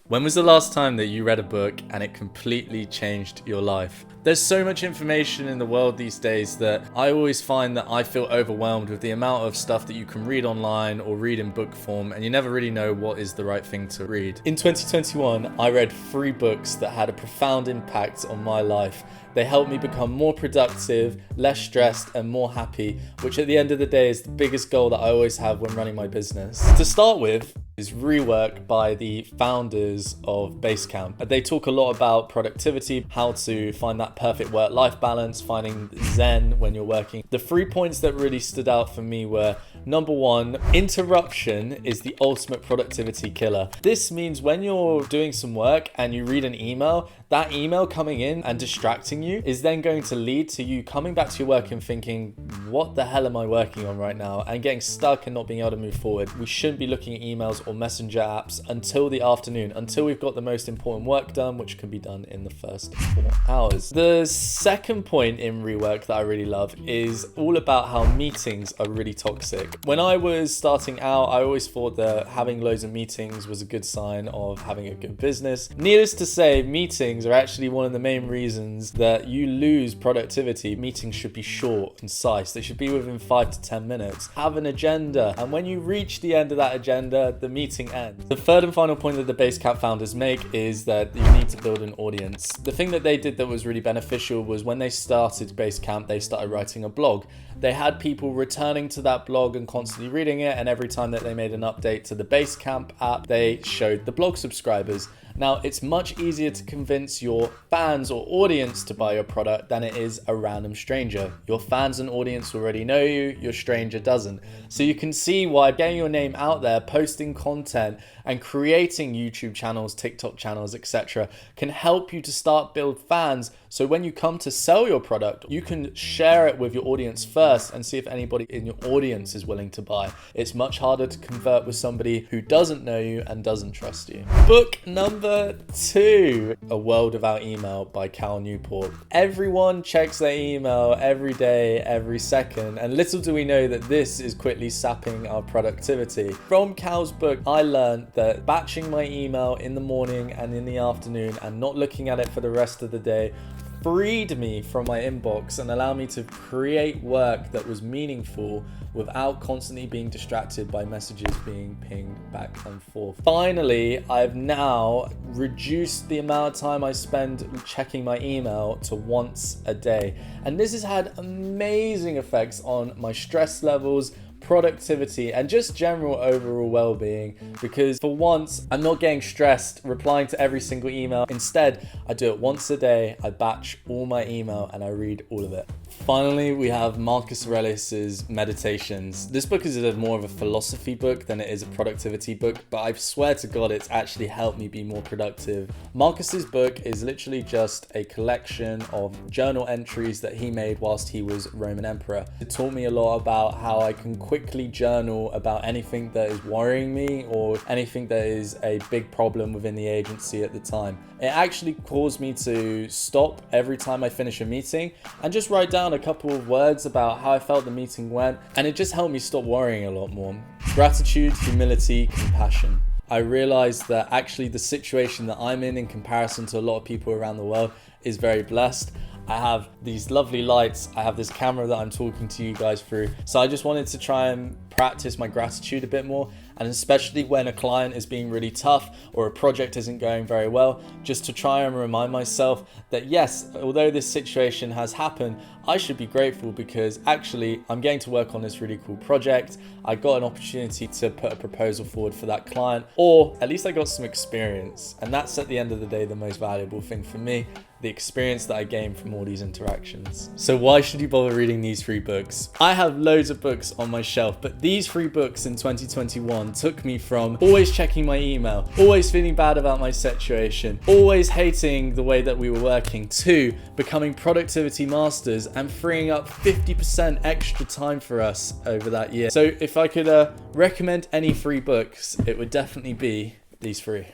When was the last time that you read a book and it completely changed your life? There's so much information in the world these days that I always find that I feel overwhelmed with the amount of stuff that you can read online or read in book form, and you never really know what is the right thing to read. In 2021, I read 3 books that had a profound impact on my life. They helped me become more productive, less stressed, and more happy, which at the end of the day is the biggest goal that I always have when running my business. To start with is Rework by the founders of Basecamp. They talk a lot about productivity, how to find that perfect work-life balance, finding zen when you're working. The 3 points that really stood out for me were: number 1, interruption is the ultimate productivity killer. This means when you're doing some work and you read an email, that email coming in and distracting you is then going to lead to you coming back to your work and thinking, what the hell am I working on right now? And getting stuck and not being able to move forward. We shouldn't be looking at emails or messenger apps until the afternoon, until we've got the most important work done, which can be done in the first 4 hours. The second point in Rework that I really love is all about how meetings are really toxic. When I was starting out, I always thought that having loads of meetings was a good sign of having a good business. Needless to say, meetings are actually one of the main reasons that you lose productivity. Meetings should be short, concise. They should be within 5 to 10 minutes. Have an agenda, and when you reach the end of that agenda, the meeting ends. The third and final point that the Basecamp founders make is that you need to build an audience. The thing that they did that was really beneficial was when they started Basecamp, they started writing a blog. They had people returning to that blog and constantly reading it, and every time that they made an update to the Basecamp app, they showed the blog subscribers. Now, it's much easier to convince your fans or audience to buy your product than it is a random stranger. Your fans and audience already know you, your stranger doesn't. So you can see why getting your name out there, posting content, and creating YouTube channels, TikTok channels, etc. can help you to start build fans. So when you come to sell your product, you can share it with your audience first and see if anybody in your audience is willing to buy. It's much harder to convert with somebody who doesn't know you and doesn't trust you. Book number 2, A World Without Email by Cal Newport. Everyone checks their email every day, every second, and little do we know that this is quickly sapping our productivity. From Cal's book, I learned that batching my email in the morning and in the afternoon and not looking at it for the rest of the day freed me from my inbox and allowed me to create work that was meaningful without constantly being distracted by messages being pinged back and forth. Finally, I've now reduced the amount of time I spend checking my email to once a day. And this has had amazing effects on my stress levels, productivity, and just general overall well-being, because for once I'm not getting stressed replying to every single email. Instead, I do it once a day. I batch all my email and I read all of it. Finally, we have Marcus Aurelius's Meditations. This book is more of a philosophy book than it is a productivity book, but I swear to God, it's actually helped me be more productive. Marcus's book is literally just a collection of journal entries that he made whilst he was Roman emperor. It taught me a lot about how I can quickly journal about anything that is worrying me or anything that is a big problem within the agency at the time. It actually caused me to stop every time I finish a meeting and just write down a couple of words about how I felt the meeting went, and it just helped me stop worrying a lot more. Gratitude, humility, compassion. I realized that actually the situation that I'm in comparison to a lot of people around the world is very blessed. I have these lovely lights, I have this camera that I'm talking to you guys through. So I just wanted to try and practice my gratitude a bit more, and especially when a client is being really tough or a project isn't going very well, just to try and remind myself that yes, although this situation has happened, I should be grateful because actually I'm getting to work on this really cool project. I got an opportunity to put a proposal forward for that client, or at least I got some experience. And that's at the end of the day the most valuable thing for me, the experience that I gained from all these interactions. So why should you bother reading these 3 books? I have loads of books on my shelf, but these 3 books in 2021 took me from always checking my email, always feeling bad about my situation, always hating the way that we were working, to becoming productivity masters and freeing up 50% extra time for us over that year. So if I could recommend any 3 books, it would definitely be these 3.